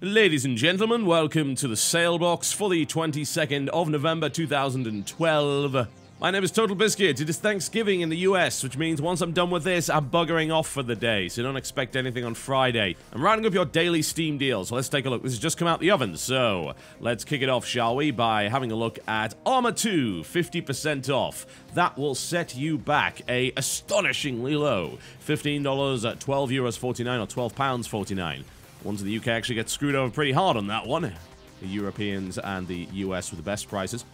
Ladies and gentlemen, welcome to the Salebox for the 22nd of November 2012. My name is TotalBiscuit. It is Thanksgiving in the US, which means once I'm done with this, I'm buggering off for the day, so don't expect anything on Friday. I'm rounding up your daily Steam deals, so let's take a look. This has just come out the oven, so let's kick it off, shall we, by having a look at Arma 2, 50% off. That will set you back a astonishingly low $15 at €12.49 or £12.49. Ones in the UK actually get screwed over pretty hard on that one. The Europeans and the US with the best prices.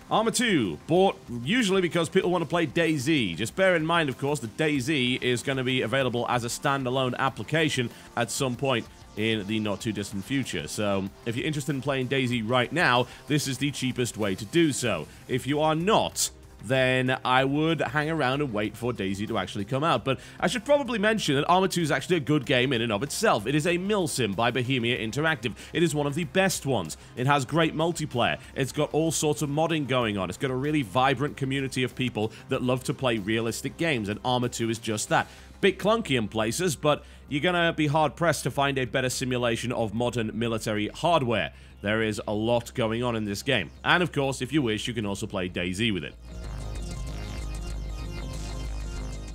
Arma 2, bought usually because people want to play DayZ. Just bear in mind, of course, that DayZ is going to be available as a standalone application at some point in the not-too-distant future. So, if you're interested in playing DayZ right now, this is the cheapest way to do so. If you are not, then I would hang around and wait for DayZ to actually come out. But I should probably mention that Arma 2 is actually a good game in and of itself. It is a milsim by Bohemia Interactive. It is one of the best ones. It has great multiplayer. It's got all sorts of modding going on. It's got a really vibrant community of people that love to play realistic games, and Arma 2 is just that. Bit clunky in places, but you're gonna be hard-pressed to find a better simulation of modern military hardware. There is a lot going on in this game. And of course, if you wish, you can also play DayZ with it.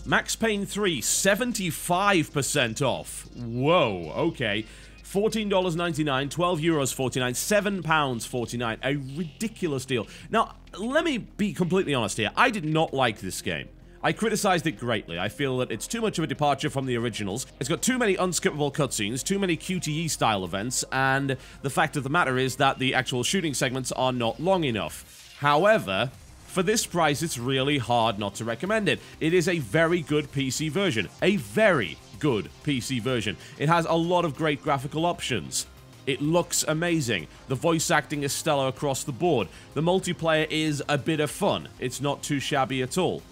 Max Payne 3, 75% off. Whoa, okay. $14.99, €12.49, £7.49. A ridiculous deal. Now, let me be completely honest here. I did not like this game. I criticized it greatly. I feel that it's too much of a departure from the originals. It's got too many unskippable cutscenes, too many QTE-style events, and the fact of the matter is that the actual shooting segments are not long enough. However, for this price, it's really hard not to recommend it. It is a very good PC version. A very good PC version. It has a lot of great graphical options. It looks amazing. The voice acting is stellar across the board. The multiplayer is a bit of fun. It's not too shabby at all.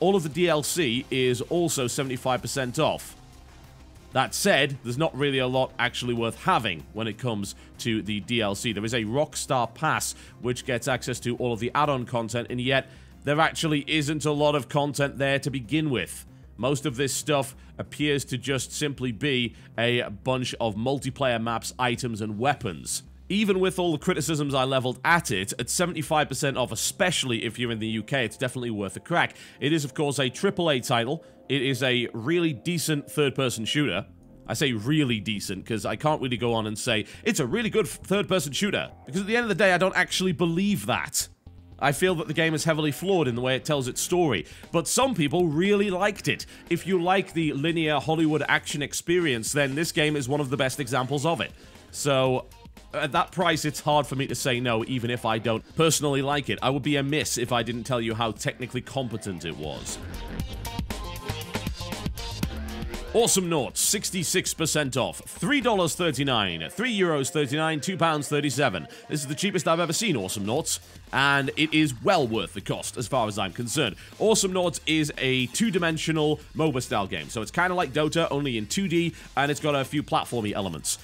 All of the DLC is also 75% off. That said, there's not really a lot actually worth having when it comes to the DLC. There is a Rockstar Pass, which gets access to all of the add-on content, and yet there actually isn't a lot of content there to begin with. Most of this stuff appears to just simply be a bunch of multiplayer maps, items, and weapons. Even with all the criticisms I leveled at it, at 75% off, especially if you're in the UK, it's definitely worth a crack. It is, of course, a AAA title. It is a really decent third-person shooter. I say really decent because I can't really go on and say, it's a really good third-person shooter. Because at the end of the day, I don't actually believe that. I feel that the game is heavily flawed in the way it tells its story, but some people really liked it. If you like the linear Hollywood action experience, then this game is one of the best examples of it. So at that price, it's hard for me to say no, even if I don't personally like it. I would be amiss if I didn't tell you how technically competent it was. Awesomenauts, 66% off, $3.39, €3.39, £2.37. This is the cheapest I've ever seen Awesomenauts, and it is well worth the cost as far as I'm concerned. Awesomenauts is a two-dimensional MOBA-style game, so it's kind of like Dota, only in 2D, and it's got a few platformy elements.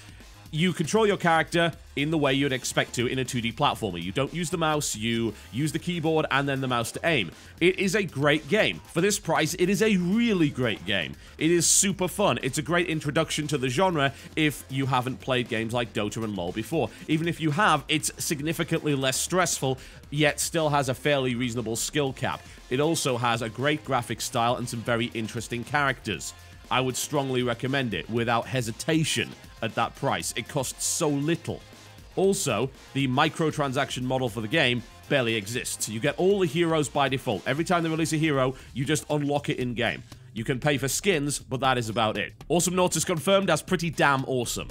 You control your character in the way you'd expect to in a 2D platformer. You don't use the mouse, you use the keyboard and then the mouse to aim. It is a great game. For this price, it is a really great game. It is super fun. It's a great introduction to the genre if you haven't played games like Dota and LoL before. Even if you have, it's significantly less stressful, yet still has a fairly reasonable skill cap. It also has a great graphic style and some very interesting characters. I would strongly recommend it without hesitation at that price. It costs so little. Also, the microtransaction model for the game barely exists. You get all the heroes by default. Every time they release a hero, you just unlock it in-game. You can pay for skins, but that is about it. Awesomenauts is confirmed as pretty damn awesome.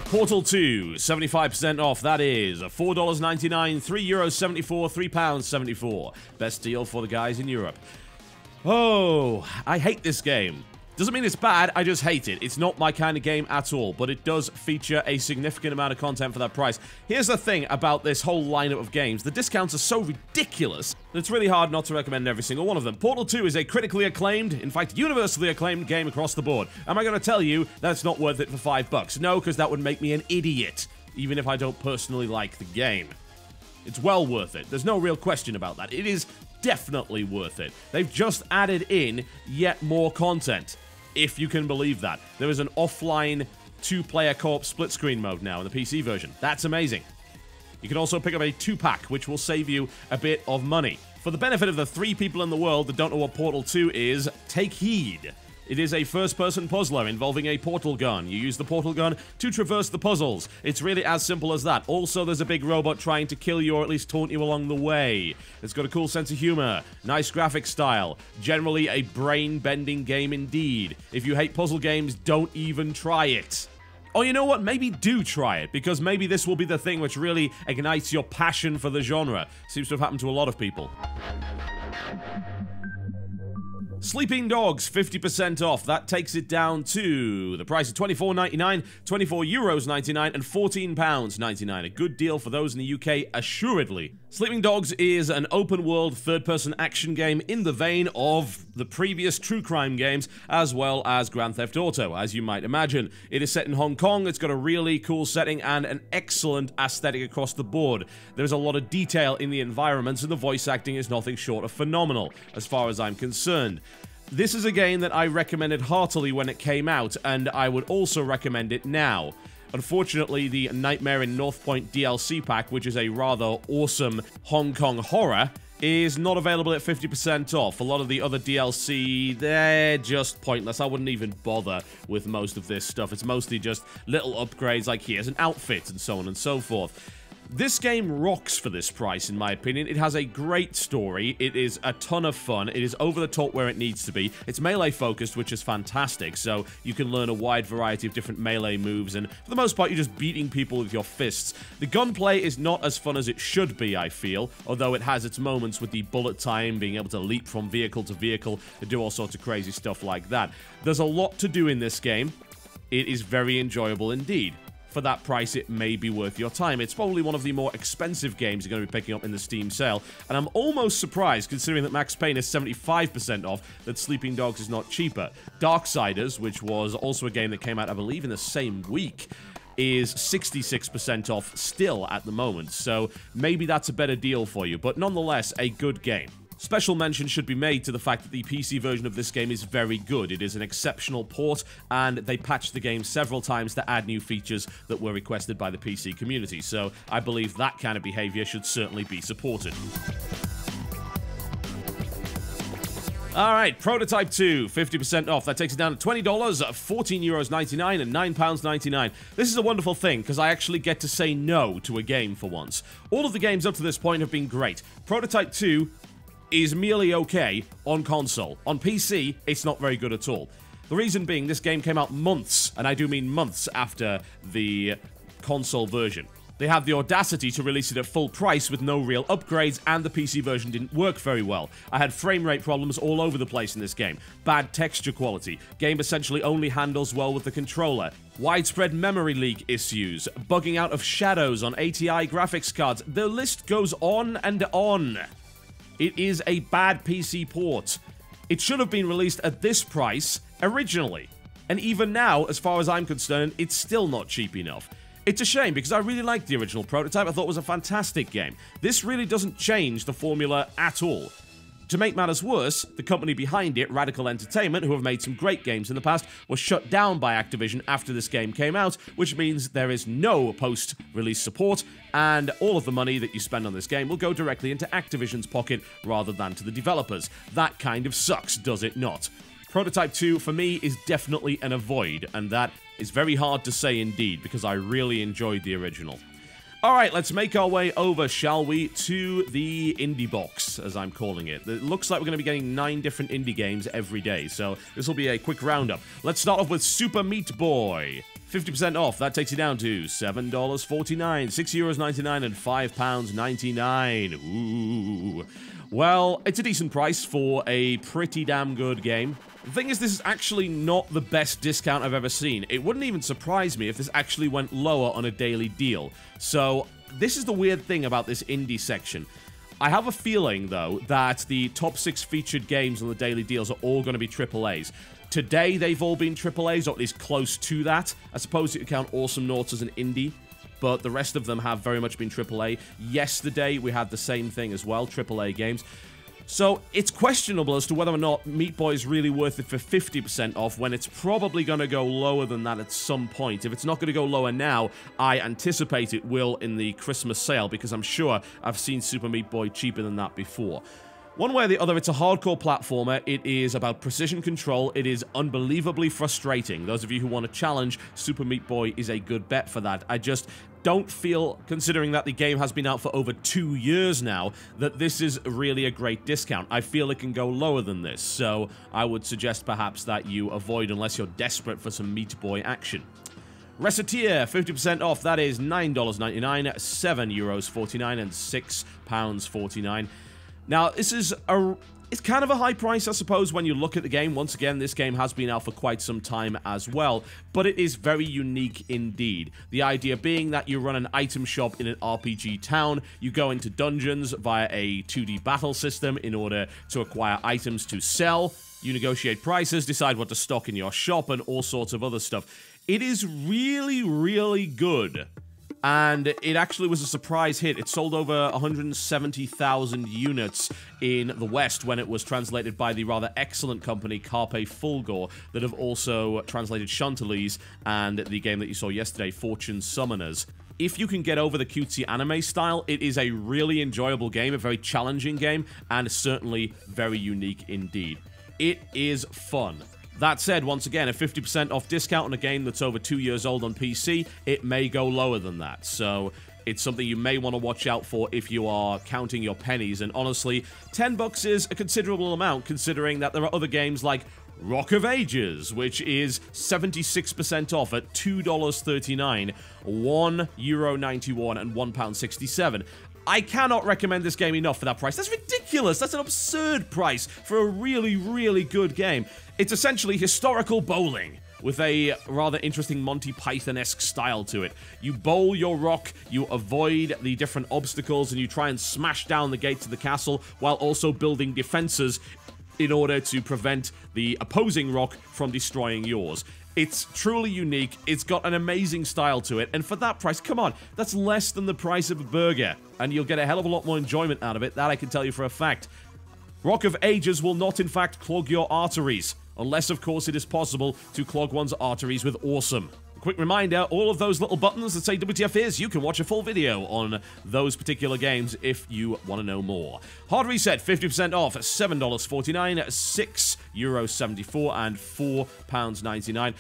Portal 2, 75% off, that is $4.99, €3.74, £3.74. Best deal for the guys in Europe. Oh, I hate this game. Doesn't mean it's bad, I just hate it. It's not my kind of game at all, but it does feature a significant amount of content for that price. Here's the thing about this whole lineup of games. The discounts are so ridiculous that it's really hard not to recommend every single one of them. Portal 2 is a critically acclaimed, in fact, universally acclaimed game across the board. Am I going to tell you that it's not worth it for $5? No, because that would make me an idiot, even if I don't personally like the game. It's well worth it. There's no real question about that. It is definitely worth it. They've just added in yet more content. if you can believe that. There is an offline 2-player co-op split-screen mode now in the PC version. That's amazing. You can also pick up a 2-pack, which will save you a bit of money. For the benefit of the 3 people in the world that don't know what Portal 2 is, take heed. It is a first-person puzzler involving a portal gun. You use the portal gun to traverse the puzzles. It's really as simple as that. Also, there's a big robot trying to kill you or at least taunt you along the way. It's got a cool sense of humor, nice graphic style, generally a brain-bending game indeed. If you hate puzzle games, don't even try it. Oh, you know what? Maybe do try it, because maybe this will be the thing which really ignites your passion for the genre. Seems to have happened to a lot of people. Sleeping Dogs, 50% off. That takes it down to the price of £24.99, €24.99, and £14.99. A good deal for those in the UK, assuredly. Sleeping Dogs is an open-world, third-person action game in the vein of the previous true crime games, as well as Grand Theft Auto, as you might imagine. It is set in Hong Kong, it's got a really cool setting, and an excellent aesthetic across the board. There's a lot of detail in the environments, and the voice acting is nothing short of phenomenal, as far as I'm concerned. This is a game that I recommended heartily when it came out, and I would also recommend it now. Unfortunately, the Nightmare in North Point DLC pack, which is a rather awesome Hong Kong horror, is not available at 50% off. A lot of the other DLC, they're just pointless. I wouldn't even bother with most of this stuff. It's mostly just little upgrades like here's an outfit and so on and so forth. This game rocks for this price, in my opinion. It has a great story, it is a ton of fun, it is over the top where it needs to be, it's melee focused, which is fantastic, so you can learn a wide variety of different melee moves, and for the most part, you're just beating people with your fists. The gunplay is not as fun as it should be, I feel, although it has its moments with the bullet time, being able to leap from vehicle to vehicle, and do all sorts of crazy stuff like that. There's a lot to do in this game. It is very enjoyable indeed. For that price, it may be worth your time. It's probably one of the more expensive games you're going to be picking up in the Steam sale, and I'm almost surprised, considering that Max Payne is 75% off, that Sleeping Dogs is not cheaper. Darksiders, which was also a game that came out, I believe, in the same week, is 66% off still at the moment, so maybe that's a better deal for you, but nonetheless, a good game. Special mention should be made to the fact that the PC version of this game is very good. It is an exceptional port, and they patched the game several times to add new features that were requested by the PC community, so I believe that kind of behavior should certainly be supported. Alright, Prototype 2, 50% off. That takes it down to $20, €14.99, and £9.99. This is a wonderful thing, because I actually get to say no to a game for once. All of the games up to this point have been great. Prototype 2 is merely okay on console. On PC, it's not very good at all. The reason being, this game came out months, and I do mean months, after the console version. They had the audacity to release it at full price with no real upgrades, and the PC version didn't work very well. I had frame rate problems all over the place in this game, bad texture quality, game essentially only handles well with the controller, widespread memory leak issues, bugging out of shadows on ATI graphics cards. The list goes on and on. It is a bad PC port. It should have been released at this price originally. And even now, as far as I'm concerned, it's still not cheap enough. It's a shame, because I really liked the original Prototype. I thought it was a fantastic game. This really doesn't change the formula at all. To make matters worse, the company behind it, Radical Entertainment, who have made some great games in the past, was shut down by Activision after this game came out, which means there is no post-release support, and all of the money that you spend on this game will go directly into Activision's pocket rather than to the developers. That kind of sucks, does it not? Prototype 2, for me, is definitely an avoid, and that is very hard to say indeed, because I really enjoyed the original. Alright, let's make our way over, shall we, to the indie box, as I'm calling it. It looks like we're going to be getting 9 different indie games every day, so this will be a quick roundup. Let's start off with Super Meat Boy. 50% off, that takes you down to $7.49, €6.99, and £5.99. Ooh. Well, it's a decent price for a pretty damn good game. The thing is, this is actually not the best discount I've ever seen. It wouldn't even surprise me if this actually went lower on a daily deal. So, this is the weird thing about this indie section. I have a feeling, though, that the top 6 featured games on the daily deals are all going to be AAAs. Today, they've all been AAAs, or at least close to that. I suppose you could count Awesomenauts as an indie, but the rest of them have very much been AAA. Yesterday, we had the same thing as well, AAA games. So it's questionable as to whether or not Meat Boy is really worth it for 50% off when it's probably going to go lower than that at some point. If it's not going to go lower now, I anticipate it will in the Christmas sale, because I'm sure I've seen Super Meat Boy cheaper than that before. One way or the other, it's a hardcore platformer. It is about precision control. It is unbelievably frustrating. Those of you who want to challenge, Super Meat Boy is a good bet for that. I just don't feel, considering that the game has been out for over 2 years now, that this is really a great discount. I feel it can go lower than this, so I would suggest perhaps that you avoid unless you're desperate for some Meat Boy action. Recettear, 50% off. That is $9.99, €7.49, and £6.49. Now, this is it's kind of a high price, I suppose, when you look at the game. Once again, this game has been out for quite some time as well, but it is very unique indeed. The idea being that you run an item shop in an RPG town, you go into dungeons via a 2D battle system in order to acquire items to sell, you negotiate prices, decide what to stock in your shop, and all sorts of other stuff. It is really, really good. And it actually was a surprise hit. It sold over 170,000 units in the West when it was translated by the rather excellent company Carpe Fulgor that have also translated Chantilly's and the game that you saw yesterday, Fortune Summoners. If you can get over the cutesy anime style, it is a really enjoyable game, a very challenging game, and certainly very unique indeed. It is fun. That said, once again, a 50% off discount on a game that's over 2 years old on PC, it may go lower than that. So it's something you may want to watch out for if you are counting your pennies. And honestly, $10 is a considerable amount, considering that there are other games like Rock of Ages, which is 76% off at $2.39, €1.91, and £1.67. I cannot recommend this game enough for that price. That's ridiculous. That's an absurd price for a really, really good game. It's essentially historical bowling with a rather interesting Monty Python-esque style to it. You bowl your rock, you avoid the different obstacles, and you try and smash down the gates of the castle while also building defenses in order to prevent the opposing rock from destroying yours. It's truly unique, it's got an amazing style to it, and for that price, come on, that's less than the price of a burger, and you'll get a hell of a lot more enjoyment out of it, that I can tell you for a fact. Rock of Ages will not, in fact, clog your arteries, unless, of course, it is possible to clog one's arteries with awesome. Quick reminder, all of those little buttons that say WTF is, you can watch a full video on those particular games if you want to know more. Hard Reset, 50% off, $7.49, €6.74, and £4.99.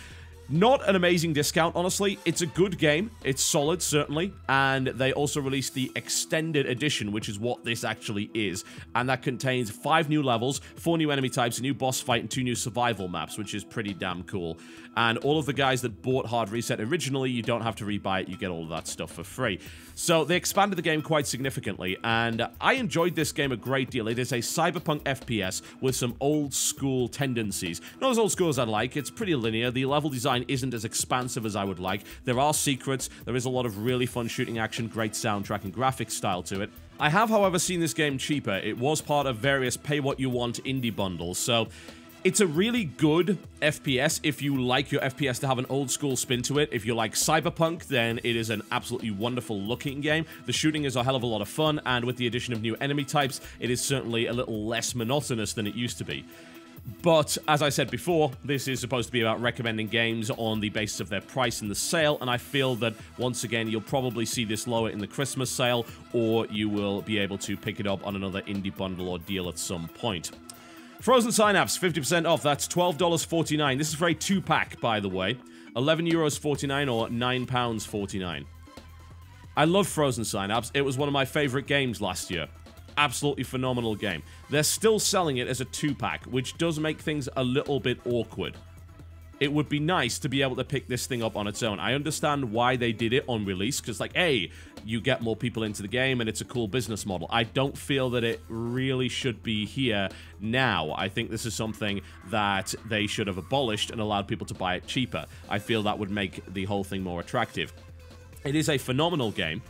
Not an amazing discount, honestly. It's a good game. It's solid, certainly. And they also released the Extended Edition, which is what this actually is. And that contains 5 new levels, 4 new enemy types, a new boss fight, and 2 new survival maps, which is pretty damn cool. And all of the guys that bought Hard Reset originally, you don't have to rebuy it. You get all of that stuff for free. So they expanded the game quite significantly, and I enjoyed this game a great deal. It is a cyberpunk FPS with some old-school tendencies. Not as old-school as I'd like. It's pretty linear. The level design isn't as expansive as I would like. There are secrets. There is a lot of really fun shooting action, great soundtrack, and graphics style to it. I have, however, seen this game cheaper. It was part of various pay-what-you-want indie bundles, so it's a really good FPS if you like your FPS to have an old-school spin to it. If you like cyberpunk, then it is an absolutely wonderful-looking game. The shooting is a hell of a lot of fun, and with the addition of new enemy types, it is certainly a little less monotonous than it used to be. But, as I said before, this is supposed to be about recommending games on the basis of their price in the sale, and I feel that, once again, you'll probably see this lower in the Christmas sale, or you will be able to pick it up on another indie bundle or deal at some point. Frozen Synapse, 50% off. That's $12.49. This is for a 2-pack, by the way. €11.49 or £9.49. I love Frozen Synapse. It was one of my favorite games last year. Absolutely phenomenal game. They're still selling it as a 2-pack, which does make things a little bit awkward. It would be nice to be able to pick this thing up on its own. I understand why they did it on release, because, like, hey, you get more people into the game, and it's a cool business model. I don't feel that it really should be here now. I think this is something that they should have abolished and allowed people to buy it cheaper. I feel that would make the whole thing more attractive. It is a phenomenal game.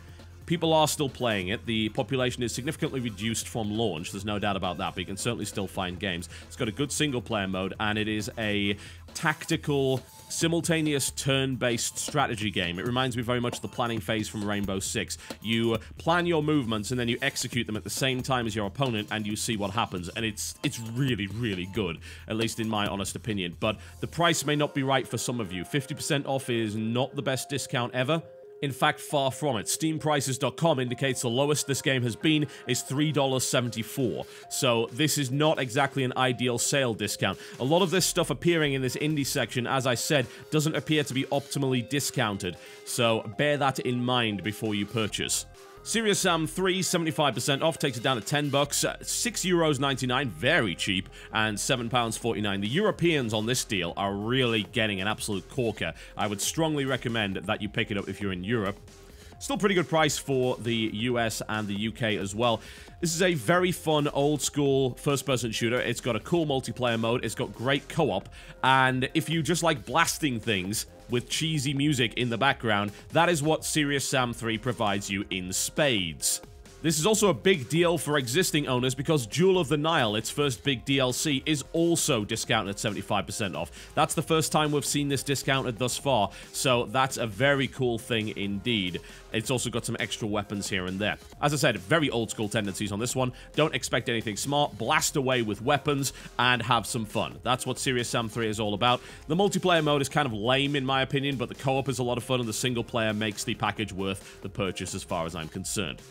People are still playing it. The population is significantly reduced from launch. There's no doubt about that, but you can certainly still find games. It's got a good single-player mode, and it is a tactical, simultaneous turn-based strategy game. It reminds me very much of the planning phase from Rainbow Six. You plan your movements, and then you execute them at the same time as your opponent, and you see what happens. And it's really, really good, at least in my honest opinion. But the price may not be right for some of you. 50% off is not the best discount ever. In fact, far from it. SteamPrices.com indicates the lowest this game has been is $3.74. So this is not exactly an ideal sale discount. A lot of this stuff appearing in this indie section, as I said, doesn't appear to be optimally discounted. So bear that in mind before you purchase. Serious Sam 3, 75% off, takes it down to $10, €6.99, very cheap, and £7.49. The Europeans on this deal are really getting an absolute corker. I would strongly recommend that you pick it up if you're in Europe. Still pretty good price for the US and the UK as well. This is a very fun, old-school first-person shooter. It's got a cool multiplayer mode, it's got great co-op, and if you just like blasting things with cheesy music in the background, that is what Serious Sam 3 provides you in spades. This is also a big deal for existing owners because Jewel of the Nile, its first big DLC, is also discounted at 75% off. That's the first time we've seen this discounted thus far, so that's a very cool thing indeed. It's also got some extra weapons here and there. As I said, very old-school tendencies on this one. Don't expect anything smart. Blast away with weapons and have some fun. That's what Serious Sam 3 is all about. The multiplayer mode is kind of lame in my opinion, but the co-op is a lot of fun and the single player makes the package worth the purchase as far as I'm concerned.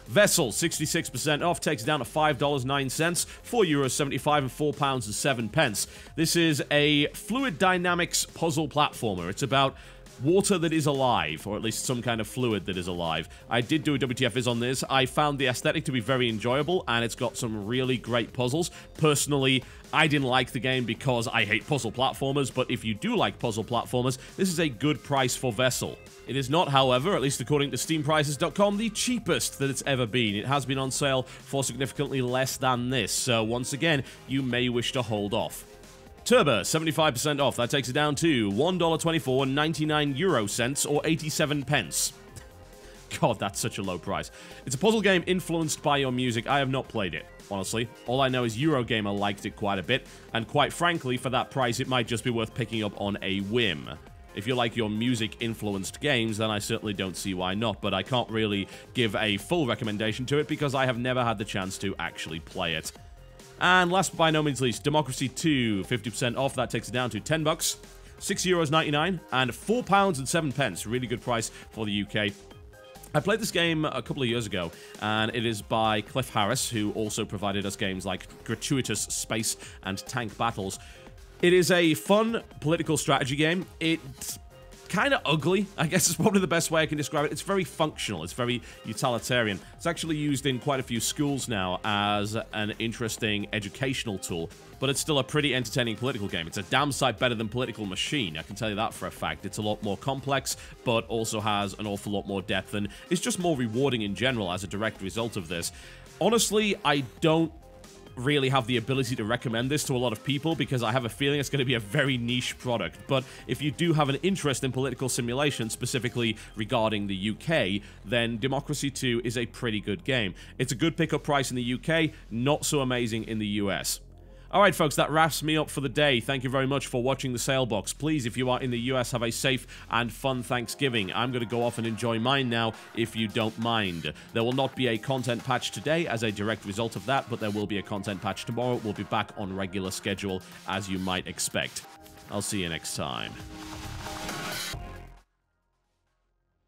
Vessel, 66% off, takes it down to $5.09, €4.75 and £4.07. This is a fluid dynamics puzzle platformer. It's about water that is alive, or at least some kind of fluid that is alive. I did do a WTF Viz on this. I found the aesthetic to be very enjoyable, and it's got some really great puzzles. Personally, I didn't like the game because I hate puzzle platformers, but if you do like puzzle platformers, this is a good price for Vessel. It is not, however, at least according to SteamPrices.com, the cheapest that it's ever been. It has been on sale for significantly less than this, so once again, you may wish to hold off. Turbo, 75% off. That takes it down to $1.24, 99 euro cents, or 87 pence. God, that's such a low price. It's a puzzle game influenced by your music. I have not played it, honestly. All I know is Eurogamer liked it quite a bit, and quite frankly, for that price, it might just be worth picking up on a whim. If you like your music-influenced games, then I certainly don't see why not, but I can't really give a full recommendation to it because I have never had the chance to actually play it. And last but by no means least, Democracy 2, 50% off. That takes it down to $10, €6.99, and £4.07. Really good price for the UK. I played this game a couple of years ago, and it is by Cliff Harris, who also provided us games like Gratuitous Space and Tank Battles. It is a fun political strategy game. It's kind of ugly, I guess is probably the best way I can describe it. It's very functional. It's very utilitarian. It's actually used in quite a few schools now as an interesting educational tool, but it's still a pretty entertaining political game. It's a damn sight better than Political Machine, I can tell you that for a fact. It's a lot more complex, but also has an awful lot more depth, and it's just more rewarding in general as a direct result of this. Honestly, I don't really have the ability to recommend this to a lot of people because I have a feeling it's going to be a very niche product. But if you do have an interest in political simulation, specifically regarding the UK, then Democracy 2 is a pretty good game. It's a good pickup price in the UK, not so amazing in the US. Alright folks, that wraps me up for the day. Thank you very much for watching the Salebox. Please, if you are in the US, have a safe and fun Thanksgiving. I'm going to go off and enjoy mine now, if you don't mind. There will not be a content patch today as a direct result of that, but there will be a content patch tomorrow. We'll be back on regular schedule, as you might expect. I'll see you next time.